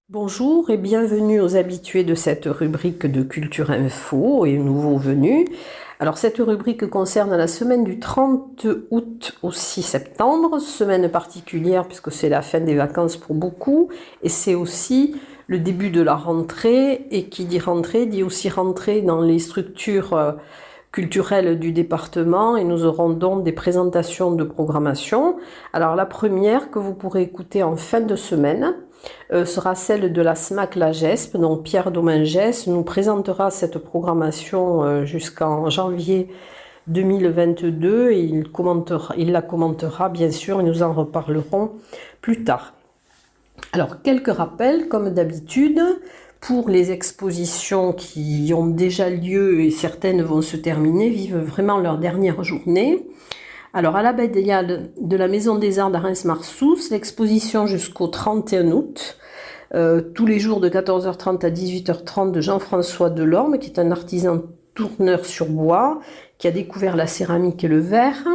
Bonjour et bienvenue aux habitués de cette rubrique de Culture Info et nouveaux venus. Alors cette rubrique concerne la semaine du 30 août au 6 septembre, semaine particulière puisque c'est la fin des vacances pour beaucoup et c'est aussi le début de la rentrée, et qui dit rentrée dit aussi rentrée dans les structures culturelles du département, et nous aurons donc des présentations de programmation. Alors la première que vous pourrez écouter en fin de semaine sera celle de la SMAC La Gespe. Donc Pierre Domingès nous présentera cette programmation jusqu'en janvier 2022 et il la commentera bien sûr et nous en reparlerons plus tard. Alors quelques rappels comme d'habitude pour les expositions qui ont déjà lieu et certaines vont se terminer, vivent vraiment leur dernière journée. Alors à l'Abbatiale de la Maison des Arts d'Arens-Marsous, l'exposition jusqu'au 31 août, tous les jours de 14h30 à 18h30 de Jean-François Delorme, qui est un artisan tourneur sur bois, qui a découvert la céramique et le verre.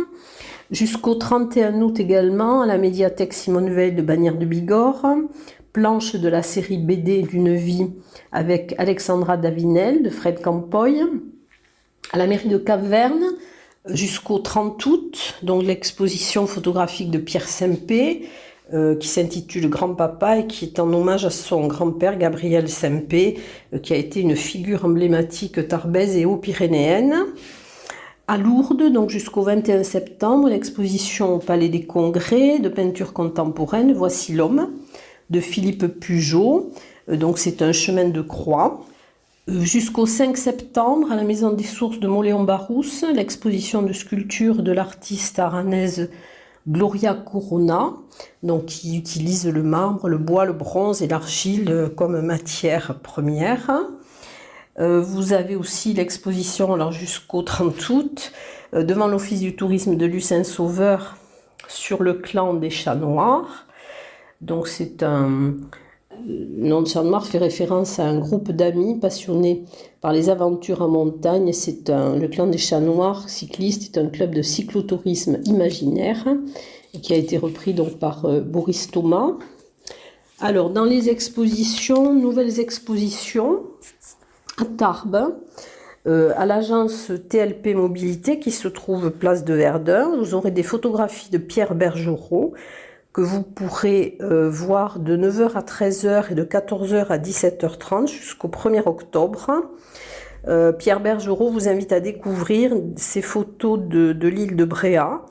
Jusqu'au 31 août également, à la médiathèque Simone Veil de Bagnères de Bigorre, planche de la série BD d'une vie avec Alexandra Davinel de Fred Campoy. À la mairie de Cap-Verne, jusqu'au 30 août, donc l'exposition photographique de Pierre Sempé, qui s'intitule Grand-Papa et qui est en hommage à son grand-père Gabriel Sempé, qui a été une figure emblématique tarbaise et haut-pyrénéenne. À Lourdes, donc jusqu'au 21 septembre, l'exposition au Palais des Congrès de peinture contemporaine Voici l'homme de Philippe Pugeot, donc c'est un chemin de croix. Jusqu'au 5 septembre, à la Maison des Sources de Mauléon-Barousse, l'exposition de sculpture de l'artiste aranaise Gloria Corona, donc qui utilise le marbre, le bois, le bronze et l'argile comme matière première. Vous avez aussi l'exposition alors jusqu'au 30 août devant l'Office du tourisme de Lucin-Sauveur sur le clan des Chats Noirs. Donc c'est un nom de Chat Noir fait référence à un groupe d'amis passionnés par les aventures en montagne. Le clan des Chats Noirs cyclistes est un club de cyclotourisme imaginaire qui a été repris donc par Boris Thomas. Alors dans les expositions, nouvelles expositions à Tarbes, à l'agence TLP Mobilité qui se trouve place de Verdun. Vous aurez des photographies de Pierre Bergerot que vous pourrez voir de 9h à 13h et de 14h à 17h30 jusqu'au 1er octobre. Pierre Bergerot vous invite à découvrir ces photos de l'île de Bréhat.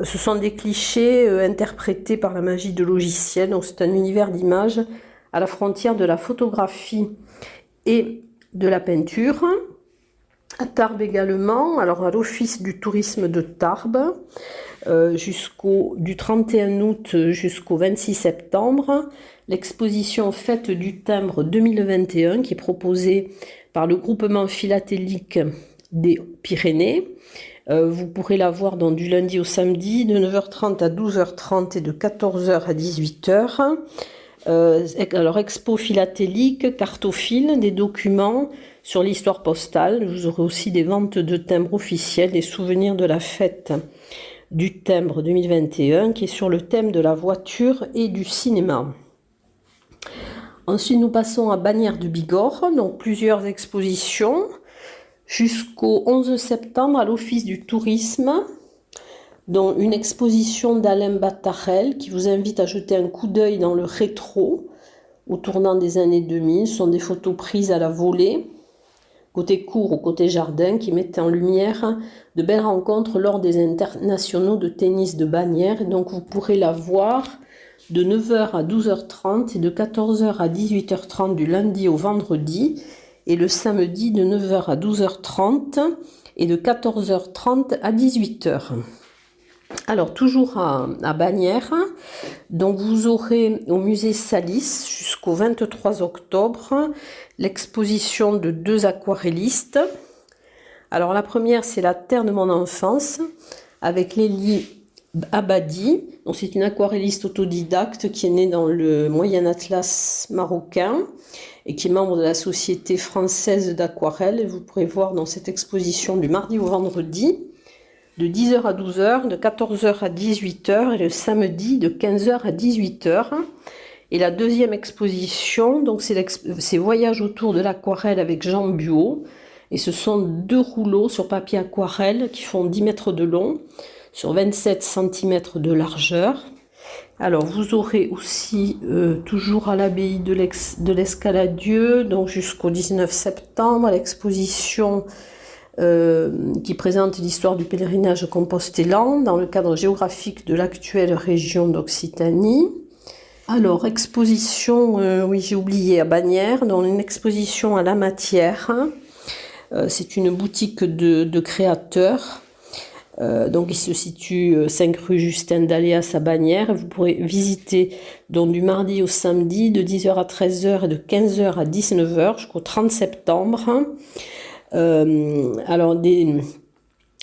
Ce sont des clichés interprétés par la magie de logiciels. Donc c'est un univers d'images à la frontière de la photographie et de la peinture. À Tarbes également, alors à l'Office du tourisme de Tarbes, du 31 août jusqu'au 26 septembre, l'exposition Fête du timbre 2021 qui est proposée par le groupement philatélique des Pyrénées. Vous pourrez la voir donc du lundi au samedi de 9h30 à 12h30 et de 14h à 18h. Alors expo philatélique, cartophile, des documents sur l'histoire postale. Vous aurez aussi des ventes de timbres officiels, des souvenirs de la fête du timbre 2021 qui est sur le thème de la voiture et du cinéma. Ensuite nous passons à Bagnères de Bigorre, donc plusieurs expositions jusqu'au 11 septembre à l'Office du tourisme, dont une exposition d'Alain Batarel qui vous invite à jeter un coup d'œil dans le rétro au tournant des années 2000. Ce sont des photos prises à la volée, côté cour ou côté jardin, qui mettent en lumière de belles rencontres lors des internationaux de tennis de Bagnères. Donc vous pourrez la voir de 9h à 12h30 et de 14h à 18h30 du lundi au vendredi, et le samedi de 9h à 12h30 et de 14h30 à 18h. Alors toujours à Bagnères, donc vous aurez au musée Salis jusqu'au 23 octobre l'exposition de 2 aquarellistes. Alors la première c'est La terre de mon enfance avec Lélie Abadi. Donc c'est une aquarelliste autodidacte qui est née dans le Moyen Atlas marocain et qui est membre de la Société française d'aquarelle. Vous pourrez voir dans cette exposition du mardi au vendredi. de 10h à 12h, de 14h à 18h et le samedi de 15h à 18h. Et la deuxième exposition, donc c'est Voyage autour de l'aquarelle avec Jean Buot. Et ce sont 2 rouleaux sur papier aquarelle qui font 10 mètres de long sur 27 cm de largeur. Alors vous aurez aussi toujours à l'abbaye de l'Escaladieu, donc jusqu'au 19 septembre, l'exposition qui présente l'histoire du pèlerinage compostellan dans le cadre géographique de l'actuelle région d'Occitanie. Alors, exposition, oui j'ai oublié, à Bagnères, donc une exposition à la matière. C'est une boutique de créateurs. Donc il se situe 5 rue Justin d'Aléas à Bagnères. Vous pourrez visiter donc du mardi au samedi de 10h à 13h et de 15h à 19h jusqu'au 30 septembre. Alors des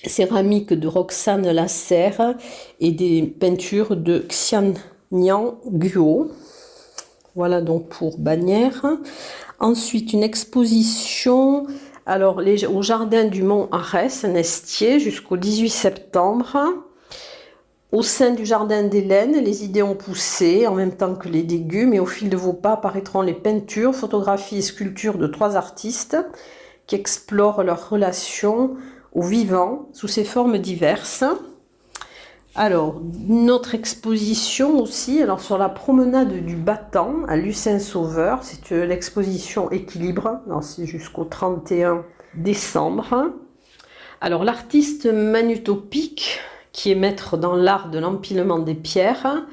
céramiques de Roxane Lasserre et des peintures de Xian Nian Guo. Voilà donc pour Bagnères. Ensuite une exposition au jardin du Mont Arès, un Estier, jusqu'au 18 septembre. Au sein du jardin d'Hélène, les idées ont poussé, en même temps que les légumes, et au fil de vos pas apparaîtront les peintures, photographies et sculptures de 3 artistes qui explorent leur relation au vivant sous ses formes diverses. Alors, une autre exposition aussi, sur la promenade du Battant à Lucin-Sauveur, c'est l'exposition Équilibre, c'est jusqu'au 31 décembre. Alors, l'artiste manutopique, qui est maître dans l'art de l'empilement des pierres,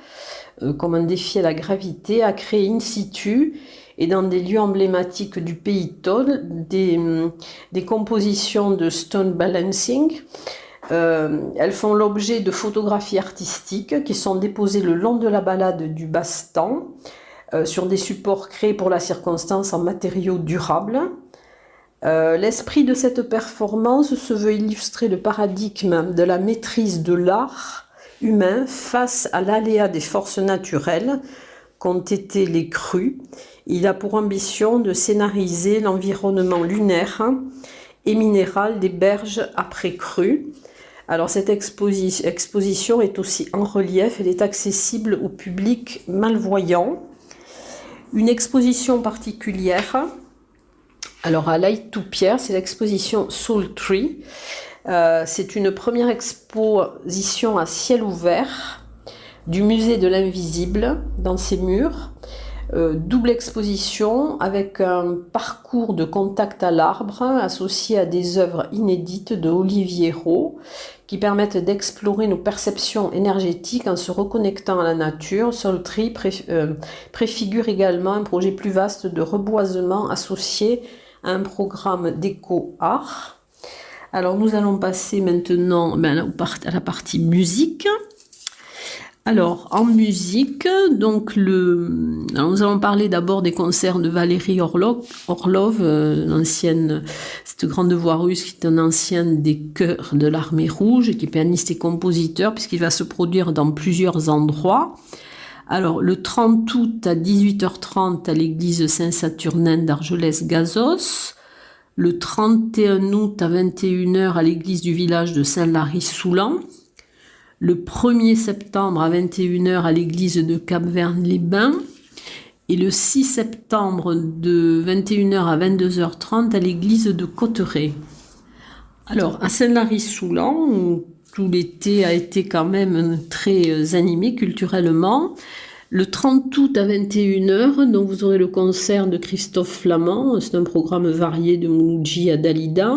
comme un défi à la gravité, a créé in situ et dans des lieux emblématiques du pays Toll des compositions de stone balancing. Elles font l'objet de photographies artistiques qui sont déposées le long de la balade du Bastan sur des supports créés pour la circonstance en matériaux durables. L'esprit de cette performance se veut illustrer le paradigme de la maîtrise de l'art humain face à l'aléa des forces naturelles qu'ont été les crues. Il a pour ambition de scénariser l'environnement lunaire et minéral des berges après crues. Alors cette exposition est aussi en relief, elle est accessible au public malvoyant. Une exposition particulière, à l'Aïe Toupierre, c'est l'exposition Soul Tree. C'est une première exposition à ciel ouvert du musée de l'invisible dans ses murs. Double exposition avec un parcours de contact à l'arbre associé à des œuvres inédites de Olivier Roux qui permettent d'explorer nos perceptions énergétiques en se reconnectant à la nature. Soul Tree préfigure également un projet plus vaste de reboisement associé à un programme d'éco-art. Alors nous allons passer maintenant à la partie musique. Alors, en musique, donc nous allons parler d'abord des concerts de Valérie Orlov, cette grande voix russe qui est un ancien des chœurs de l'Armée Rouge, qui est pianiste et compositeur, puisqu'il va se produire dans plusieurs endroits. Alors, le 30 août à 18h30 à l'église Saint-Saturnin d'Argelès-Gazos, le 31 août à 21h à l'église du village de Saint-Lary-Soulan, le 1er septembre à 21h à l'église de Cap-Verne-les-Bains et le 6 septembre de 21h à 22h30 à l'église de Cotteret. Alors, à Saint-Lary-Soulan, où tout l'été a été quand même très animé culturellement, le 30 août à 21h, donc vous aurez le concert de Christophe Flamand, c'est un programme varié de Mouloudji à Dalida.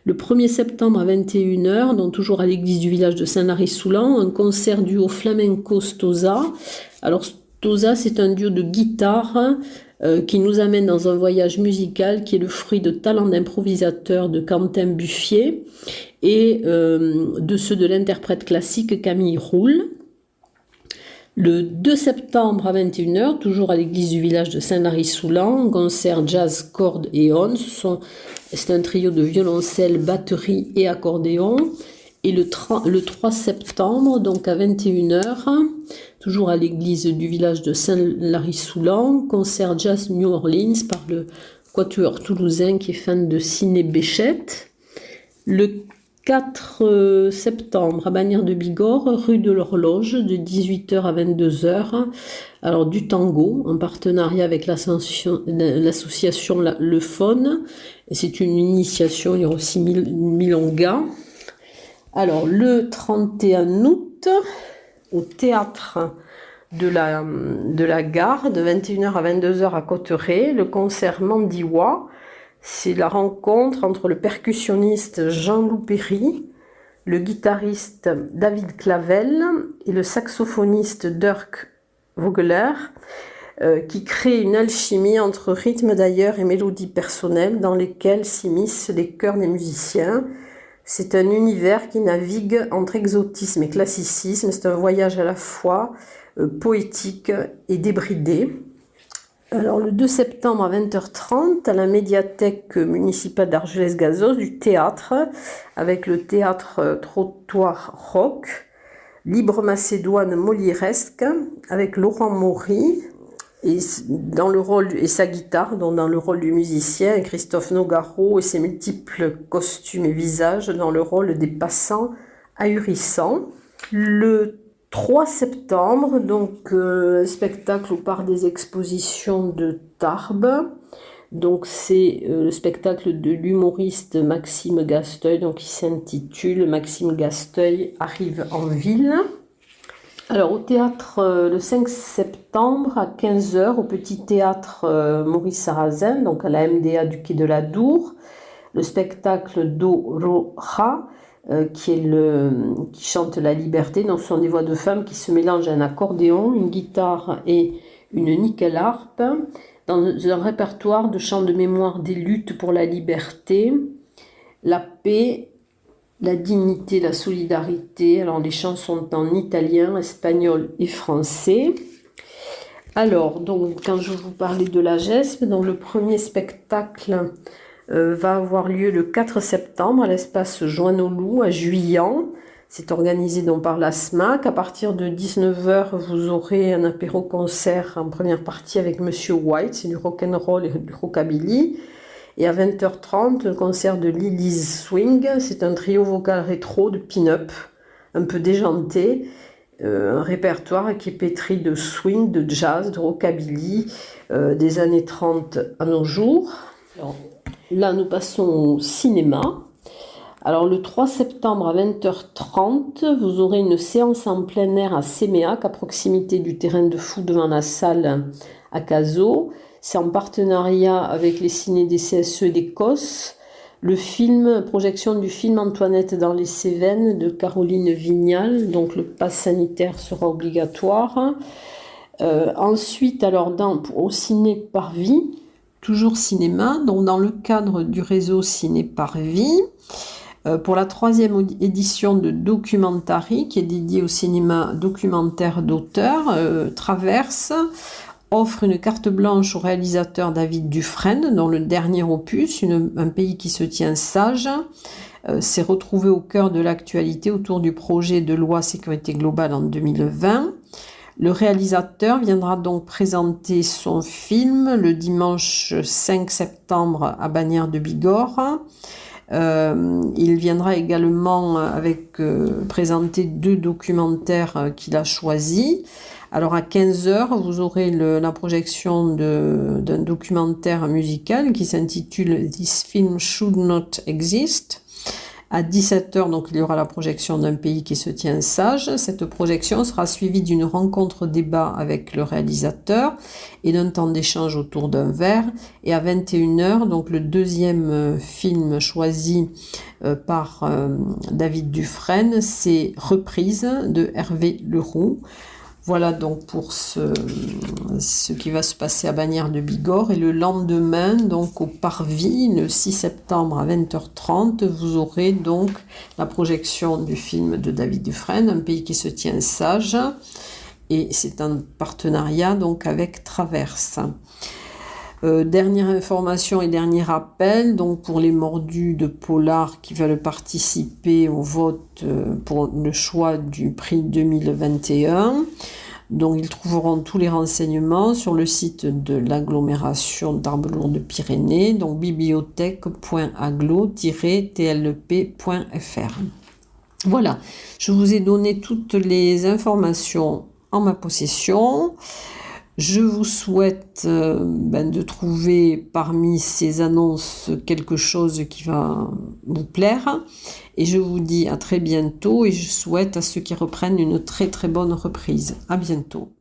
Le 1er septembre à 21h, donc toujours à l'église du village de Saint-Lary-Soulan, un concert duo flamenco Stosa. Alors Stosa, c'est un duo de guitare qui nous amène dans un voyage musical qui est le fruit de talents d'improvisateur de Quentin Buffier et de ceux de l'interprète classique Camille Roule. Le 2 septembre à 21h, toujours à l'église du village de Saint-Lary-Soulan, un concert jazz, cordes et ondes. C'est un trio de violoncelle, batterie et accordéon. Et le 3 septembre, donc à 21h, toujours à l'église du village de Saint-Lary-Soulan, concert jazz New Orleans par le quatuor toulousain qui est fan de Ciné Béchette. Le 4 septembre à Bagnères de Bigorre, rue de l'Horloge, de 18 h à 22 h. Alors du tango en partenariat avec l'association Le Faune. C'est une initiation, il y aura aussi milonga. Alors le 31 août, au théâtre de la Gare, de 21 h à 22 h à Cotteret, le concert Mandiwa. C'est la rencontre entre le percussionniste Jean-Loup Perry, le guitariste David Clavel et le saxophoniste Dirk Vogeler, qui crée une alchimie entre rythme d'ailleurs et mélodies personnelles dans lesquelles s'immiscent les chœurs des musiciens. C'est un univers qui navigue entre exotisme et classicisme. C'est un voyage à la fois poétique et débridé. Alors le 2 septembre à 20 h 30 à la médiathèque municipale d'Argelès-Gazost du théâtre, avec le théâtre Trottoir Rock, Libre Macédoine Molièresque, avec Laurent Maury et sa guitare, dont dans le rôle du musicien, Christophe Nogaro et ses multiples costumes et visages dans le rôle des passants ahurissants. Le 3 septembre, donc spectacle au Parc des Expositions de Tarbes. Donc c'est le spectacle de l'humoriste Maxime Gasteuil, donc qui s'intitule Maxime Gasteuil arrive en ville. Alors au théâtre le 5 septembre à 15 h au petit théâtre Maurice Sarrazin, donc à la MDA du Quai de la Dour, le spectacle d'Aurora, qui chante la liberté. Donc ce sont des voix de femmes qui se mélangent à un accordéon, une guitare et une nickel harpe, dans un répertoire de chants de mémoire des luttes pour la liberté, la paix, la dignité, la solidarité. Alors les chants sont en italien, espagnol et français. Alors, donc, quand je vous parlais de la GESP, donc le premier spectacle va avoir lieu le 4 septembre à l'espace Joannolou à Juillan. C'est organisé donc par la SMAC. À partir de 19 h, vous aurez un apéro-concert en première partie avec Monsieur White, c'est du rock'n'roll et du rockabilly. Et à 20 h 30, le concert de Lily's Swing, c'est un trio vocal rétro de pin-up, un peu déjanté, un répertoire qui est pétri de swing, de jazz, de rockabilly, des années 30 à nos jours. Alors, là, nous passons au cinéma. Alors, le 3 septembre à 20 h 30, vous aurez une séance en plein air à Séméac, à proximité du terrain de foot devant la salle à Cazaux. C'est en partenariat avec les ciné des CSE d'Écosse. Projection du film Antoinette dans les Cévennes de Caroline Vignal. Donc, le pass sanitaire sera obligatoire. Ensuite, alors, au Ciné Parvis, toujours cinéma, donc dans le cadre du réseau Ciné Parvis, pour la 3e édition de Documentary, qui est dédiée au cinéma documentaire d'auteur, Traverse offre une carte blanche au réalisateur David Dufresne, dont le dernier opus, Un pays qui se tient sage, s'est retrouvé au cœur de l'actualité autour du projet de loi sécurité globale en 2020. Le réalisateur viendra donc présenter son film le dimanche 5 septembre à Bagnères de Bigorre. Il viendra également présenter 2 documentaires qu'il a choisis. Alors à 15 h, vous aurez la projection d'un documentaire musical qui s'intitule This Film Should Not Exist. À 17 h, donc, il y aura la projection d'un pays qui se tient sage. Cette projection sera suivie d'une rencontre-débat avec le réalisateur et d'un temps d'échange autour d'un verre. Et à 21 h, donc, le deuxième film choisi par David Dufresne, c'est Reprise de Hervé Leroux. Voilà donc pour ce qui va se passer à Bagnères de Bigorre. Et le lendemain, donc au Parvis, le 6 septembre à 20 h 30, vous aurez donc la projection du film de David Dufresne, Un pays qui se tient sage. Et c'est un partenariat donc avec Traverse. Dernière information et dernier rappel, donc pour les mordus de Polar qui veulent participer au vote pour le choix du prix 2021. Donc ils trouveront tous les renseignements sur le site de l'agglomération d'Arbes-Lourdes-Pyrénées, donc bibliothèque.agglo-tlp.fr. Voilà, je vous ai donné toutes les informations en ma possession. Je vous souhaite de trouver parmi ces annonces quelque chose qui va vous plaire. Et je vous dis à très bientôt et je souhaite à ceux qui reprennent une très très bonne reprise. À bientôt.